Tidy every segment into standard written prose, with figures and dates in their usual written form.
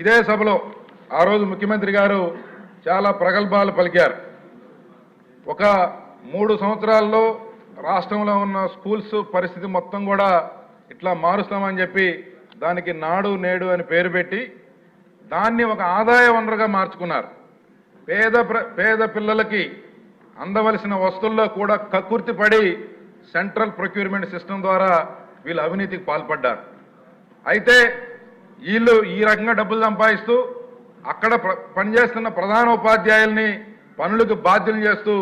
ఇదే సభలో ఆ రోజు ముఖ్యమంత్రి గారు చాలా ప్రగల్భాలు పలికారు. ఒక 3 సంవత్సరాల్లో రాష్ట్రంలో ఉన్న స్కూల్స్ పరిస్థితి మొత్తం కూడా ఇట్లా మారుస్తామని చెప్పి దానికి నాడు నేడు అని పేరు పెట్టి దాన్ని ఒక ఆదాయ వనరుగా మార్చుకున్నారు. పేద పిల్లలకి అందవలసిన వస్తువుల్లో కూడా కక్కుర్తి పడి సెంట్రల్ ప్రొక్యూర్మెంట్ సిస్టమ్ ద్వారా వీళ్ళు అవినీతికి పాల్పడ్డారు. అయితే వీళ్ళు ఈ రకంగా డబ్బులు సంపాదిస్తూ అక్కడ పనిచేస్తున్న ప్రధాన ఉపాధ్యాయుల్ని పనులకు బాధ్యులు చేస్తూ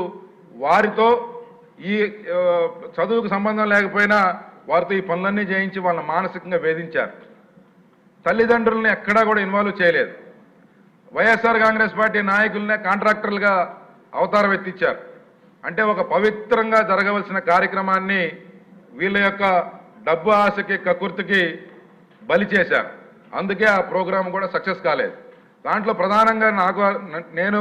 వారితో ఈ చదువుకు సంబంధం లేకపోయినా వారితో ఈ పనులన్నీ చేయించి వాళ్ళని మానసికంగా వేధించారు. తల్లిదండ్రులని ఎక్కడా కూడా ఇన్వాల్వ్ చేయలేదు. వైఎస్ఆర్ కాంగ్రెస్ పార్టీ నాయకులనే కాంట్రాక్టర్లుగా అవతారం ఎత్తిచ్చారు. అంటే ఒక పవిత్రంగా జరగవలసిన కార్యక్రమాన్ని వీళ్ళ యొక్క డబ్బు ఆశకి కకుర్తికి బలి చేశారు. అందుకే ఆ ప్రోగ్రాం కూడా సక్సెస్ కాలేదు. దాంట్లో ప్రధానంగా నేను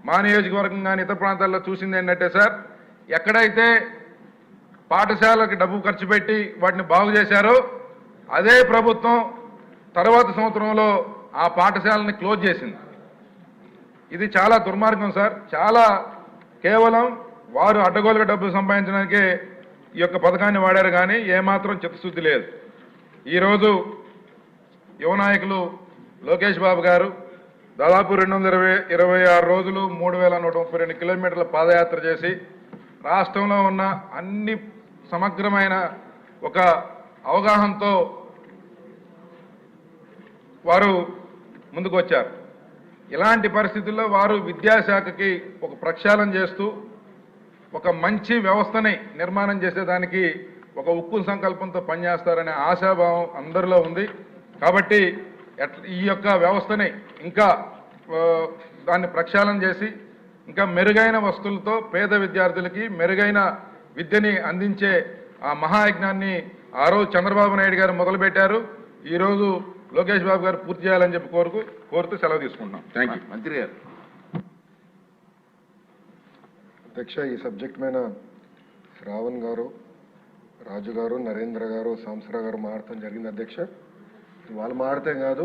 మా నియోజకవర్గం కానీ ఇతర ప్రాంతాల్లో చూసింది ఏంటంటే సార్, ఎక్కడైతే పాఠశాలకి డబ్బు ఖర్చు పెట్టి వాటిని బాగు చేశారో అదే ప్రభుత్వం తర్వాత సంవత్సరంలో ఆ పాఠశాలని క్లోజ్ చేసింది. ఇది చాలా దుర్మార్గం సార్. చాలా కేవలం వారు అడ్డగోలుగా డబ్బులు సంపాదించడానికే ఈ యొక్క పథకాన్ని వాడారు కానీ ఏమాత్రం చిత్తశుద్ధి లేదు. ఈరోజు యువ నాయకులు లోకేష్ బాబు గారు దాదాపు 226 రోజులు 3132 కిలోమీటర్ల పాదయాత్ర చేసి రాష్ట్రంలో ఉన్న అన్ని సమగ్రమైన ఒక అవగాహనతో వారు ముందుకు వచ్చారు. ఇలాంటి పరిస్థితుల్లో వారు విద్యాశాఖకి ఒక ప్రక్షాళన చేస్తూ ఒక మంచి వ్యవస్థని నిర్మాణం చేసేదానికి ఒక ఉక్కు సంకల్పంతో పనిచేస్తారనే ఆశాభావం అందరిలో ఉంది. కాబట్టి ఈ యొక్క వ్యవస్థని ఇంకా దాన్ని ప్రక్షాళన చేసి ఇంకా మెరుగైన వస్తువులతో పేద విద్యార్థులకి మెరుగైన విద్యని అందించే ఆ మహాయజ్ఞాన్ని ఆ రోజు చంద్రబాబు నాయుడు గారు మొదలుపెట్టారు. ఈరోజు లోకేష్ బాబు గారు పూర్తి చేయాలని చెప్పి కోరుతూ సెలవు తీసుకుంటున్నాం. Thank you. మంత్రి గారు. అధ్యక్ష, ఈ సబ్జెక్ట్ మీద శ్రావణ్ గారు, రాజు గారు, నరేంద్ర గారు, సాంసరావు గారు మాట్లాడటం జరిగింది. అధ్యక్ష, వాళ్ళు మాట్లాడటం కాదు,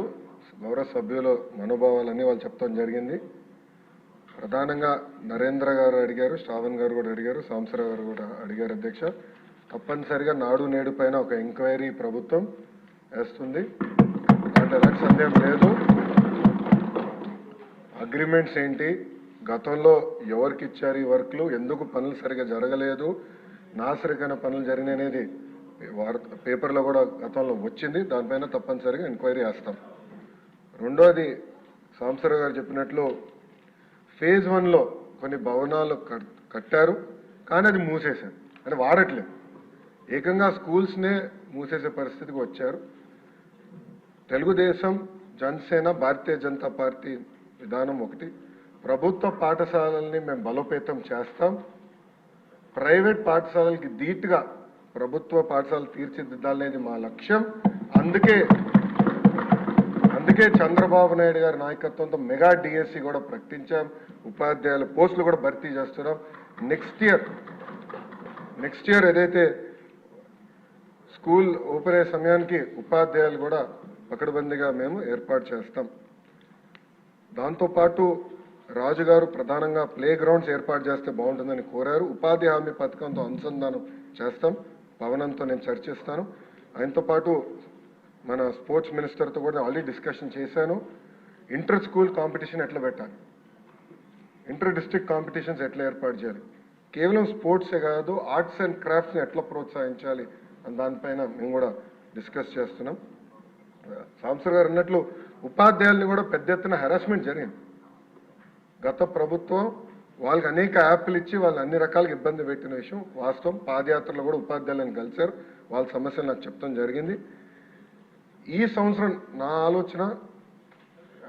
గౌరవ సభ్యుల మనోభావాలన్నీ వాళ్ళు చెప్తాం జరిగింది. ప్రధానంగా నరేంద్ర గారు అడిగారు, శ్రావణ్ గారు కూడా అడిగారు, సాంసరావు గారు కూడా అడిగారు. అధ్యక్ష, తప్పనిసరిగా నాడు నేడు పైన ఒక ఎంక్వైరీ ప్రభుత్వం వేస్తుంది, అంటే ఎలాంటి సందేహం లేదు. అగ్రిమెంట్స్ ఏంటి, గతంలో ఎవరికి ఇచ్చారు ఈ వర్క్లు, ఎందుకు పనులు సరిగా జరగలేదు, నాసరికైన పనులు జరిగిననేది పేపర్లో కూడా గతంలో వచ్చింది. దానిపైన తప్పనిసరిగా ఎంక్వైరీ చేస్తాం. రెండోది, సాంసరావు గారు చెప్పినట్లు ఫేజ్ 1లో కొన్ని భవనాలు కట్టారు, కానీ అది మూసేశారు, అంటే వాడట్లేదు. ఏకంగా స్కూల్స్నే మూసేసే పరిస్థితికి వచ్చారు. తెలుగుదేశం, జనసేన, భారతీయ జనతా పార్టీ విధానం ఒకటి, ప్రభుత్వ పాఠశాలల్ని మేము బలోపేతం చేస్తాం, ప్రైవేట్ పాఠశాలలకి ధీటుగా ప్రభుత్వ పాఠశాలలు తీర్చిదిద్దాలనేది మా లక్ష్యం. అందుకే చంద్రబాబు నాయుడు గారి నాయకత్వంతో మెగా డిఎస్సి కూడా ప్రకటించాం. ఉపాధ్యాయుల పోస్టులు కూడా భర్తీ చేస్తున్నాం. నెక్స్ట్ ఇయర్ ఏదైతే స్కూల్ ఓపెన్ అయ్యే సమయానికి ఉపాధ్యాయులు కూడా పకడ్బందీగా మేము ఏర్పాటు చేస్తాం. దాంతోపాటు రాజుగారు ప్రధానంగా ప్లే గ్రౌండ్స్ ఏర్పాటు చేస్తే బాగుంటుందని కోరారు. ఉపాధి హామీ పథకంతో అనుసంధానం చేస్తాం. పవనంతో నేను చర్చిస్తాను. ఆయనతో పాటు మన స్పోర్ట్స్ మినిస్టర్తో కూడా ఆల్రెడీ డిస్కషన్ చేశాను. ఇంటర్ స్కూల్ కాంపిటీషన్ ఎట్లా పెట్టాలి, ఇంటర్ డిస్ట్రిక్ట్ కాంపిటీషన్స్ ఎట్లా ఏర్పాటు చేయాలి, కేవలం స్పోర్ట్సే కాదు ఆర్ట్స్ అండ్ క్రాఫ్ట్స్ని ఎట్లా ప్రోత్సహించాలి అని దానిపైన మేము కూడా డిస్కస్ చేస్తున్నాం. సాంసర్ గారు అన్నట్లు ఉపాధ్యాయుల్ని కూడా పెద్ద ఎత్తున హెరాస్మెంట్ జరిగింది. గత ప్రభుత్వం వాళ్ళకి అనేక యాప్లు ఇచ్చి వాళ్ళు అన్ని రకాలుగా ఇబ్బంది పెట్టిన విషయం వాస్తవం. పాదయాత్రలో కూడా ఉపాధ్యాయులను కలిశారు, వాళ్ళ సమస్యలు నాకు చెప్తాం జరిగింది. ఈ సంవత్సరం నా ఆలోచన,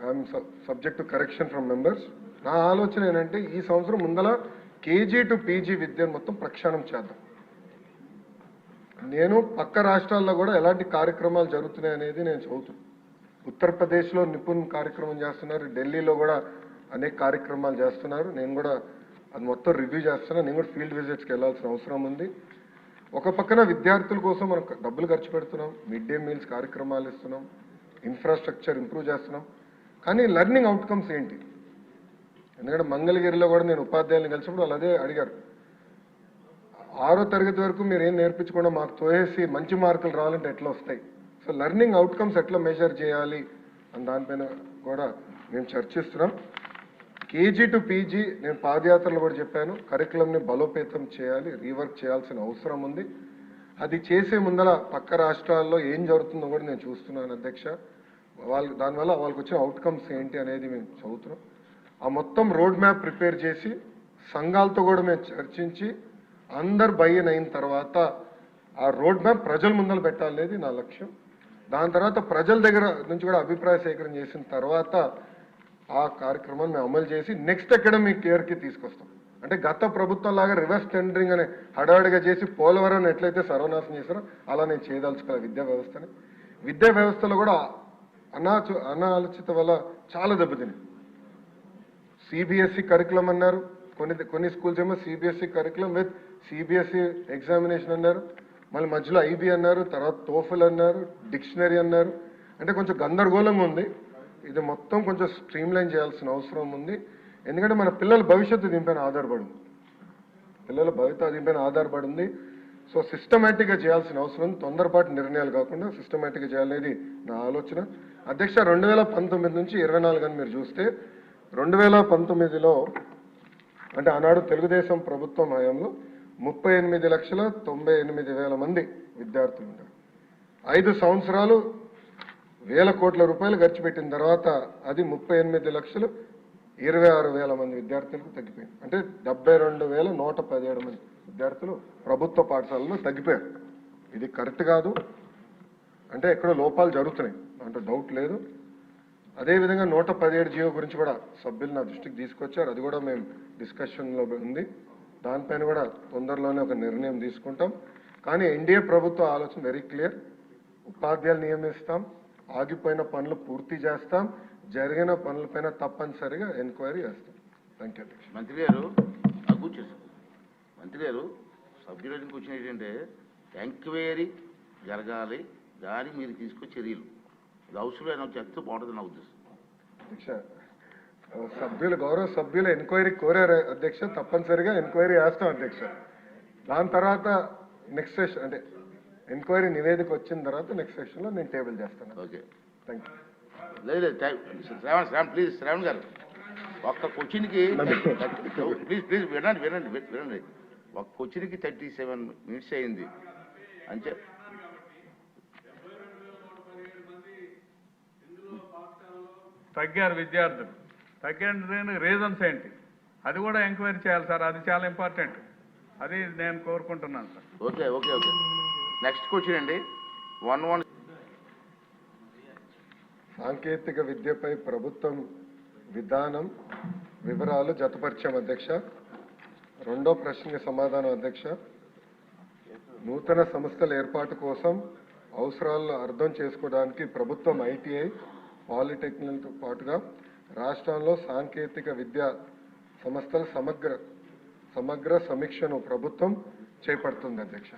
I'm subject to correction from members, నా ఆలోచన ఏంటంటే ఈ సంవత్సరం ముందల కేజీ టు పీజీ విద్యను మొత్తం ప్రక్షాళన చేద్దాం. నేను పక్క రాష్ట్రాల్లో కూడా ఎలాంటి కార్యక్రమాలు జరుగుతున్నాయి అనేది నేను చదువుతాను. ఉత్తరప్రదేశ్లో నిపుణ్ కార్యక్రమం చేస్తున్నారు, ఢిల్లీలో కూడా అనేక కార్యక్రమాలు చేస్తున్నారు. నేను కూడా అది మొత్తం రివ్యూ చేస్తున్నాను. నేను కూడా ఫీల్డ్ విజిట్స్కి వెళ్ళాల్సిన అవసరం ఉంది. ఒక పక్కన విద్యార్థుల కోసం మనం డబ్బులు ఖర్చు పెడుతున్నాం, మిడ్ డే మీల్స్ కార్యక్రమాలు ఇస్తున్నాం, ఇన్ఫ్రాస్ట్రక్చర్ ఇంప్రూవ్ చేస్తున్నాం. కానీ లెర్నింగ్ అవుట్కమ్స్ ఏంటి? ఎందుకంటే మంగళగిరిలో కూడా నేను ఉపాధ్యాయులను కలిసినప్పుడు వాళ్ళు అదే అడిగారు. 6వ తరగతి వరకు మీరు ఏం నేర్పించకుండా మాకు తోయేసి మంచి మార్కులు రావాలంటే ఎట్లా వస్తాయి? సో లెర్నింగ్ అవుట్కమ్స్ ఎట్లా మెజర్ చేయాలి అని దానిపైన కూడా మేము చర్చిస్తున్నాం. కేజీ టు పీజీ నేను పాదయాత్రలో కూడా చెప్పాను, కరికులంని బలోపేతం చేయాలి, రీవర్క్ చేయాల్సిన అవసరం ఉంది. అది చేసే ముందర పక్క రాష్ట్రాల్లో ఏం జరుగుతుందో కూడా నేను చూస్తున్నాను అధ్యక్ష. దానివల్ల వాళ్ళకి వచ్చిన అవుట్కమ్స్ ఏంటి అనేది మేము చదువుతున్నాం. ఆ మొత్తం రోడ్ మ్యాప్ ప్రిపేర్ చేసి సంఘాలతో కూడా మేము చర్చించి అందరు బయ్యన్ అయిన తర్వాత ఆ రోడ్ మ్యాప్ ప్రజల ముందర పెట్టాలనేది నా లక్ష్యం. దాని తర్వాత ప్రజల దగ్గర నుంచి కూడా అభిప్రాయ సేకరణ చేసిన తర్వాత ఆ కార్యక్రమాన్ని మేము అమలు చేసి నెక్స్ట్ అకాడమిక్ ఇయర్కి తీసుకొస్తాం. అంటే గత ప్రభుత్వం లాగా రివర్స్ టెండరింగ్ అనే హడావిడిగా చేసి పోలవరం ఎట్లయితే సర్వనాశనం చేశారో అలా నేను చేయదలుచుకోవాలి విద్యా వ్యవస్థని. విద్యా వ్యవస్థలో కూడా అనాలోచిత వల్ల చాలా దెబ్బతిని సిబిఎస్ఈ కరికులం అన్నారు, కొన్ని స్కూల్స్ ఏమో CBSE curriculum with CBSE examination అన్నారు, మళ్ళీ మధ్యలో ఐబీ అన్నారు, తర్వాత టోఫెల్ అన్నారు, డిక్షనరీ అన్నారు. అంటే కొంచెం గందరగోళంగా ఉంది. ఇది మొత్తం కొంచెం స్ట్రీమ్లైన్ చేయాల్సిన అవసరం ఉంది. ఎందుకంటే మన పిల్లల భవిష్యత్తు దీనిపైన ఆధారపడి ఉంది, పిల్లల భవిష్యత్తు దీనిపైన ఆధారపడి ఉంది. సో సిస్టమేటిక్గా చేయాల్సిన అవసరం ఉంది. తొందరపాటు నిర్ణయాలు కాకుండా సిస్టమేటిక్గా చేయాలనేది నా ఆలోచన అధ్యక్ష. 2019 నుంచి 24 అని మీరు చూస్తే 2019లో అంటే ఆనాడు తెలుగుదేశం ప్రభుత్వం హయాంలో 38,98,000 మంది విద్యార్థులు ఉన్నారు. 5 సంవత్సరాలు వేల కోట్ల రూపాయలు ఖర్చు పెట్టిన తర్వాత అది 38,26,000 మంది విద్యార్థులకు తగ్గిపోయింది. అంటే 72,117 మంది విద్యార్థులు ప్రభుత్వ పాఠశాలలో తగ్గిపోయారు. ఇది కరెక్ట్ కాదు, అంటే ఎక్కడో లోపాలు జరుగుతున్నాయి, అంటే డౌట్ లేదు. అదేవిధంగా 117 జీవో గురించి కూడా సభ్యులు నా దృష్టికి తీసుకొచ్చారు. అది కూడా మేము డిస్కషన్లో ఉంది. దానిపైన కూడా తొందరలోనే ఒక నిర్ణయం తీసుకుంటాం. కానీ ఎన్డీఏ ప్రభుత్వ ఆలోచన వెరీ క్లియర్. ఉపాధ్యాయులు నియమిస్తాం, ఆగిపోయిన పనులు పూర్తి చేస్తాం, జరిగిన పనులపైన తప్పనిసరిగా ఎంక్వైరీ చేస్తాం. థ్యాంక్ యూ అధ్యక్ష. మంత్రి గారు కూర్చోండి. మంత్రి గారు సభ్యులకి కూర్చుని ఏంటంటే ఎంక్వైరీ జరగాలి, కానీ మీరు తీసుకొచ్చే చర్యలు ఇది అవసరమైన చెప్తూ బాగుంటుంది నా ఉద్దేశం. అధ్యక్ష, సభ్యులు గౌరవ సభ్యులు ఎంక్వైరీ కోరారు అధ్యక్ష, తప్పనిసరిగా ఎంక్వైరీ చేస్తాం అధ్యక్ష. దాని తర్వాత నెక్స్ట్ సెషన్ అంటే ఎంక్వైరీ నివేదిక వచ్చిన తర్వాత నెక్స్ట్ సెషన్లో నేను టేబుల్ చేస్తాను. Okay, thank you. లేదు శ్రావణ్ ప్లీజ్, శ్రావణ్ గారు ఒక్క క్వశ్చన్కి ప్లీజ్ వినండి. ఒక క్వశ్చన్కి 37 minutes అయింది అంతే. తగ్గారు విద్యార్థులు, తగ్గిన రీజన్స్ ఏంటి అది కూడా ఎంక్వైరీ చేయాలి సార్. అది చాలా ఇంపార్టెంట్, అది నేను కోరుకుంటున్నాను సార్. ఓకే నెక్స్ట్ క్వశ్చన్ అండి. 11 సాంకేతిక విద్యపై ప్రభుత్వం విధానం వివరాలు జతపరిచాం అధ్యక్ష. రెండో ప్రశ్నకి సమాధానం అధ్యక్ష. నూతన సంస్థల ఏర్పాటు కోసం అవసరాలను అర్థం చేసుకోవడానికి ప్రభుత్వం ఐటీఐ పాలిటెక్నిక్తో పాటుగా రాష్ట్రంలో సాంకేతిక విద్యా సంస్థల సమగ్ర సమీక్షను ప్రభుత్వం చేపడుతుంది అధ్యక్ష.